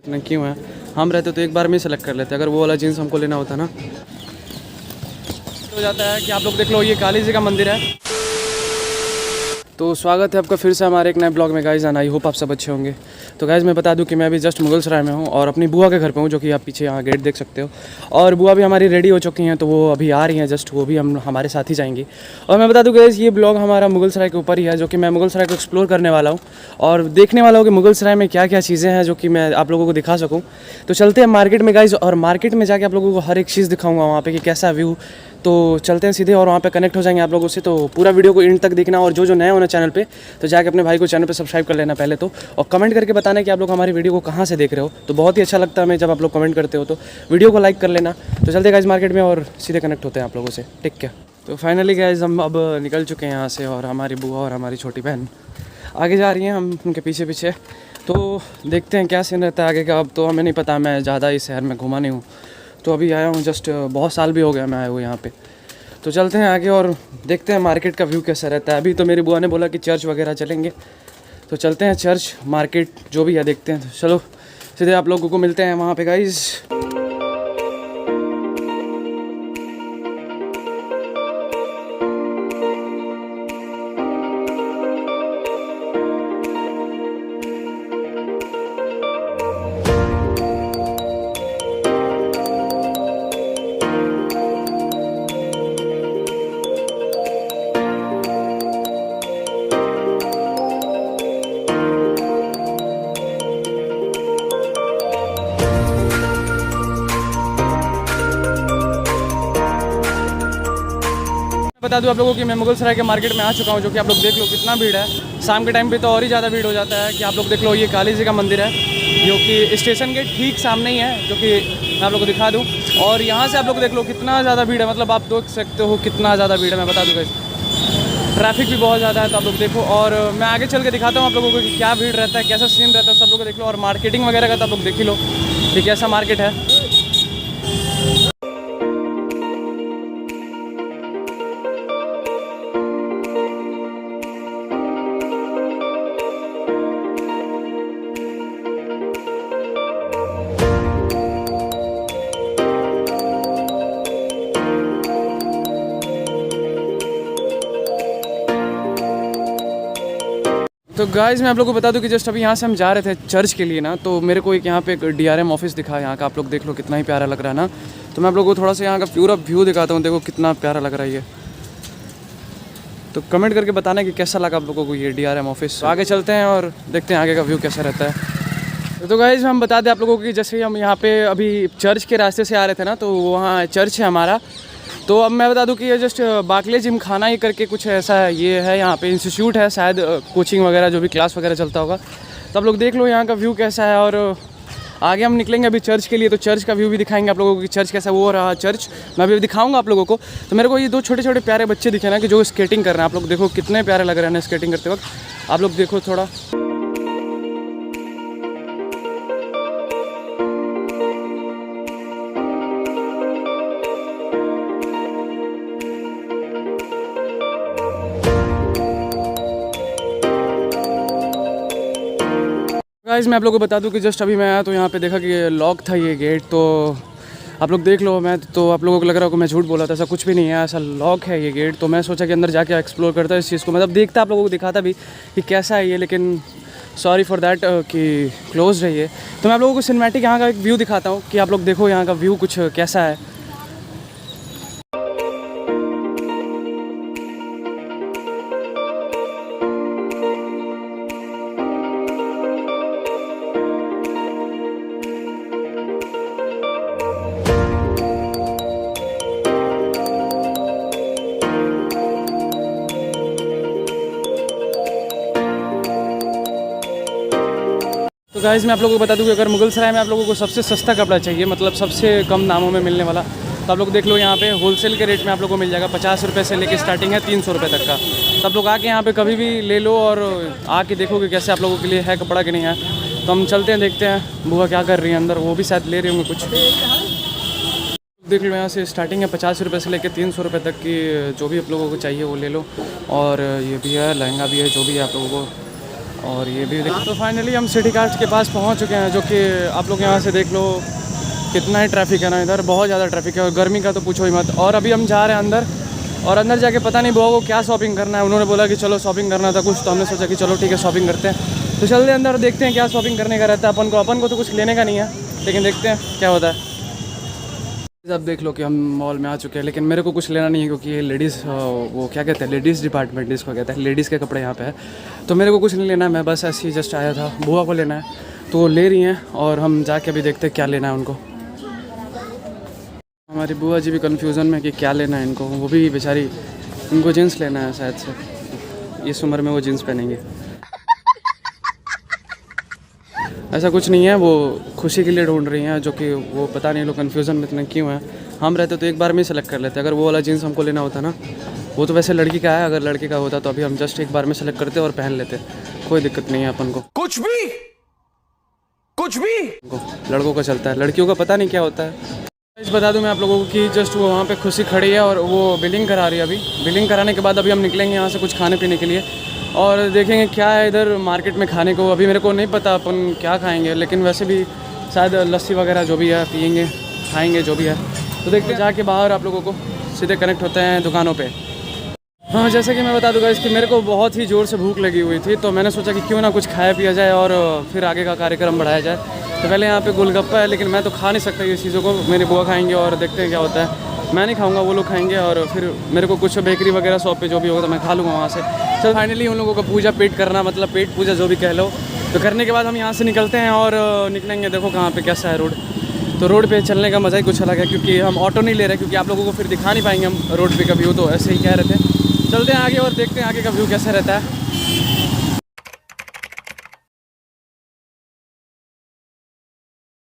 ना क्यों है, हम रहते तो एक बार में सेलेक्ट कर लेते। अगर वो वाला जीन्स हमको लेना होता ना तो हो जाता है कि आप लोग देख लो ये काली जी का मंदिर है। तो स्वागत है आपका फिर से हमारे एक नए ब्लॉग में गाइज़। आई होप आप सब अच्छे होंगे। तो गाइज़ मैं बता दूं कि मैं अभी जस्ट मुगलसराय में हूं और अपनी बुआ के घर पे हूं, जो कि आप पीछे यहाँ गेट देख सकते हो। और बुआ भी हमारी रेडी हो चुकी हैं, तो वो अभी आ रही हैं जस्ट, वो भी हम हमारे साथ ही जाएंगी। और मैं बता दूं गाइज़ ये ब्लॉग हमारा मुगलसराय के ऊपर ही है, जो कि मैं मुगलसराय को एक्सप्लोर करने वाला हूँ और देखने वाला हूँ कि मुगलसराय में क्या क्या चीज़ें हैं जो कि मैं आप लोगों को दिखा सकूँ। तो चलते हैं मार्केट में गाइज़, और मार्केट में जाके आप लोगों को हर एक चीज़ दिखाऊँगा वहाँ पर कि कैसा व्यू। तो चलते हैं सीधे और वहाँ पे कनेक्ट हो जाएंगे आप लोगों से। तो पूरा वीडियो को एंड तक देखना, और जो नए होना चैनल पे तो जाके अपने भाई को चैनल पे सब्सक्राइब कर लेना पहले तो, और कमेंट करके बताना कि आप लोग हमारी वीडियो को कहाँ से देख रहे हो। तो बहुत ही अच्छा लगता है हमें जब आप लोग कमेंट करते हो, तो वीडियो को लाइक कर लेना। तो चलते गाइस मार्केट में और सीधे कनेक्ट होते हैं आप लोगों से, ठीक है। तो फाइनली गाइस हम अब निकल चुके हैं यहाँ से, और हमारी बुआ और हमारी छोटी बहन आगे जा रही हैं, हम उनके पीछे पीछे। तो देखते हैं क्या सीन रहता है आगे का। अब तो हमें नहीं पता, मैं ज़्यादा इस शहर में घूमा नहीं हूँ, तो अभी आया हूँ जस्ट, बहुत साल भी हो गया मैं आया हूँ यहाँ पे। तो चलते हैं आगे और देखते हैं मार्केट का व्यू कैसा रहता है। अभी तो मेरी बुआ ने बोला कि चर्च वगैरह चलेंगे, तो चलते हैं चर्च मार्केट जो भी है देखते हैं। तो चलो सीधे आप लोगों को मिलते हैं वहाँ पे गाइज़। बता दूं आप लोगों की मैं मुगलसराय के मार्केट में आ चुका हूं, जो कि आप लोग देख लो कितना भीड़ है। शाम के टाइम पे तो और ही ज़्यादा भीड़ हो जाता है। कि आप लोग देख लो ये काली जी का मंदिर है, जो कि स्टेशन के ठीक सामने ही है, जो कि मैं आप लोग को दिखा दूं। और यहाँ से आप लोग देख लो कितना ज़्यादा भीड़ है, मतलब आप देख सकते हो कितना ज़्यादा भीड़ है। मैं बता दूँगा ट्रैफिक भी बहुत ज़्यादा है, तो आप लोग देखो। और मैं आगे चल के दिखाता हूँ आप लोगों को कि क्या भीड़ रहता है, कैसा सीन रहता है, सब लोग देख लो। और मार्केटिंग वगैरह का तो आप लोग देख ही लो कि कैसा मार्केट है। तो गाइज़ मैं आप लोगों को बता दूं कि जस्ट अभी यहाँ से हम जा रहे थे चर्च के लिए ना, तो मेरे को एक यहाँ पे एक DRM ऑफिस दिखा है यहाँ का। आप लोग देख लो कितना ही प्यारा लग रहा है ना। तो मैं आप लोगों को थोड़ा सा यहाँ का पूरा व्यू दिखाता हूँ, देखो कितना प्यारा लग रहा है ये। तो कमेंट करके बताना कि कैसा लगा आप लोगों को ये DRM ऑफिस। तो आगे चलते हैं और देखते हैं आगे का व्यू कैसा रहता है। तो गाइज़ हम बता दें आप लोगों को कि जैसे हम यहाँ पे अभी चर्च के रास्ते से आ रहे थे ना, तो वहाँ चर्च है हमारा। तो अब मैं बता दूं कि ये जस्ट बाकले जिम खाना ही करके कुछ ऐसा है, ये है यहाँ पे इंस्टीट्यूट है शायद, कोचिंग वगैरह जो भी क्लास वगैरह चलता होगा। तो आप लोग देख लो यहाँ का व्यू कैसा है। और आगे हम निकलेंगे अभी चर्च के लिए, तो चर्च का व्यू भी दिखाएंगे आप लोगों को कि चर्च कैसा है। वो रहा चर्च, मैं अभी दिखाऊंगा आप लोगों को। तो मेरे को ये दो छोटे छोटे प्यारे बच्चे दिखे ना, कि जो स्केटिंग कर रहे हैं। आप लोग देखो कितने प्यारे लग रहे हैं स्केटिंग करते वक्त। आप लोग देखो थोड़ा। गाइस मैं आप लोगों को बता दूं कि जस्ट अभी मैं आया तो यहाँ पे देखा कि लॉक था ये गेट। तो आप लोग देख लो, मैं तो आप लोगों को लग रहा होगा मैं झूठ बोला था, ऐसा कुछ भी नहीं है, ऐसा लॉक है ये गेट। तो मैं सोचा कि अंदर जाके एक्सप्लोर करता इस चीज़ को, मतलब देखता आप लोगों को दिखाता भी कि कैसा है ये। लेकिन सॉरी फॉर दैट कि क्लोज रही है। तो मैं आप लोगों को सिनेमैटिक यहाँ का एक व्यू दिखाता हूँ कि आप लोग देखो यहाँ का व्यू कुछ कैसा है। तो गाइज़ मैं आप लोगों को बता दूं कि अगर मुगलसराय में आप लोगों को सबसे सस्ता कपड़ा चाहिए, मतलब सबसे कम दामों में मिलने वाला, तो आप लोग देख लो यहाँ पे होलसेल के रेट में आप लोगों को मिल जाएगा। 50 रुपये से लेके स्टार्टिंग है 300 रुपये तक का। तो आप लोग आके यहाँ पे कभी भी ले लो और आके देखो कि कैसे आप लोगों के लिए है कपड़ा कि नहीं है। तो हम चलते हैं, देखते हैं बुआ क्या कर रही है अंदर, वो भी शायद ले रही होंगे कुछ। देख लो यहाँ से स्टार्टिंग है 50 रुपये से लेकर 300 रुपये तक की, जो भी आप लोगों को चाहिए वो ले लो। और ये भी है, लहंगा भी है, जो भी है आप लोगों को। और ये भी तो फाइनली हम सिटी कार्ट के पास पहुंच चुके हैं, जो कि आप लोग यहाँ से देख लो कितना ही ट्रैफिक है ना, इधर बहुत ज़्यादा ट्रैफिक है और गर्मी का तो पूछो ही मत। और अभी हम जा रहे हैं अंदर, और अंदर जाके पता नहीं बुआ को क्या शॉपिंग करना है। उन्होंने बोला कि चलो शॉपिंग करना था कुछ, तो हमने सोचा कि चलो ठीक है शॉपिंग करते हैं। तो चलते अंदर देखते हैं क्या शॉपिंग करने का रहता है अपन को तो कुछ लेने का नहीं है, लेकिन देखते हैं क्या होता है। अब देख लो कि हम मॉल में आ चुके हैं, लेकिन मेरे को कुछ लेना नहीं है क्योंकि ये लेडीज़ वो क्या कहते हैं लेडीज़ डिपार्टमेंट इसको कहते हैं, लेडीज़ के कपड़े यहाँ पे है। तो मेरे को कुछ नहीं लेना है, मैं बस ऐसे ही जस्ट आया था। बुआ को लेना है तो वो ले रही हैं और हम जाके अभी देखते हैं क्या लेना है उनको। हमारी बुआ जी भी कन्फ्यूज़न में कि क्या लेना है इनको, वो भी बेचारी, उनको जीन्स लेना है शायद से, इस उम्र में वो जीन्स पहनेंगे। ऐसा कुछ नहीं है, वो खुशी के लिए ढूंढ रही हैं, जो कि वो पता नहीं लोग कन्फ्यूज़न में इतने क्यों हैं। हम रहते तो एक बार में ही सेलेक्ट कर लेते, अगर वो वाला जीन्स हमको लेना होता ना, वो तो वैसे लड़की का है, अगर लड़के का होता तो अभी हम जस्ट एक बार में सेलेक्ट करते और पहन लेते, कोई दिक्कत नहीं है अपन को। कुछ भी लड़कों का चलता है, लड़कियों का पता नहीं क्या होता है। इस बता दूं मैं आप लोगों को कि जस्ट वो वहाँ पे खुशी खड़ी है और वो बिलिंग करा रही है। अभी बिलिंग कराने के बाद अभी हम निकलेंगे यहाँ से कुछ खाने पीने के लिए और देखेंगे क्या है इधर मार्केट में खाने को। अभी मेरे को नहीं पता अपन क्या खाएंगे, लेकिन वैसे भी शायद लस्सी वगैरह जो भी है पियेंगे, खाएंगे जो भी है। तो देखते हैं जाके बाहर आप लोगों को सीधे कनेक्ट होते हैं दुकानों पे। हाँ, जैसे कि मैं बता दूंगा इसकी मेरे को बहुत ही ज़ोर से भूख लगी हुई थी, तो मैंने सोचा कि क्यों ना कुछ खाया पिया जाए और फिर आगे का कार्यक्रम बढ़ाया जाए। तो पहले यहाँ पे गोलगप्पा है, लेकिन मैं तो खा नहीं सकता ये चीज़ों को, मेरी बुआ खाएंगे और देखते हैं क्या होता है। मैं नहीं खाऊंगा, वो लोग खाएंगे और फिर मेरे को कुछ बेकरी वगैरह शॉप पे जो भी होगा तो मैं खा लूँगा वहाँ से। चल फाइनली उन लोगों का पूजा पेट करना, मतलब पेट पूजा जो भी कह लो, तो करने के बाद हम यहाँ से निकलते हैं और निकलेंगे। देखो कहाँ पे कैसा है रोड, तो रोड पे चलने का मज़ा ही कुछ अलग है, क्योंकि हम ऑटो नहीं ले रहे, क्योंकि आप लोगों को फिर दिखा नहीं पाएंगे हम रोड पे का व्यू, तो ऐसे ही कह रहे थे। चलते हैं आगे और देखते हैं आगे का व्यू कैसा रहता है।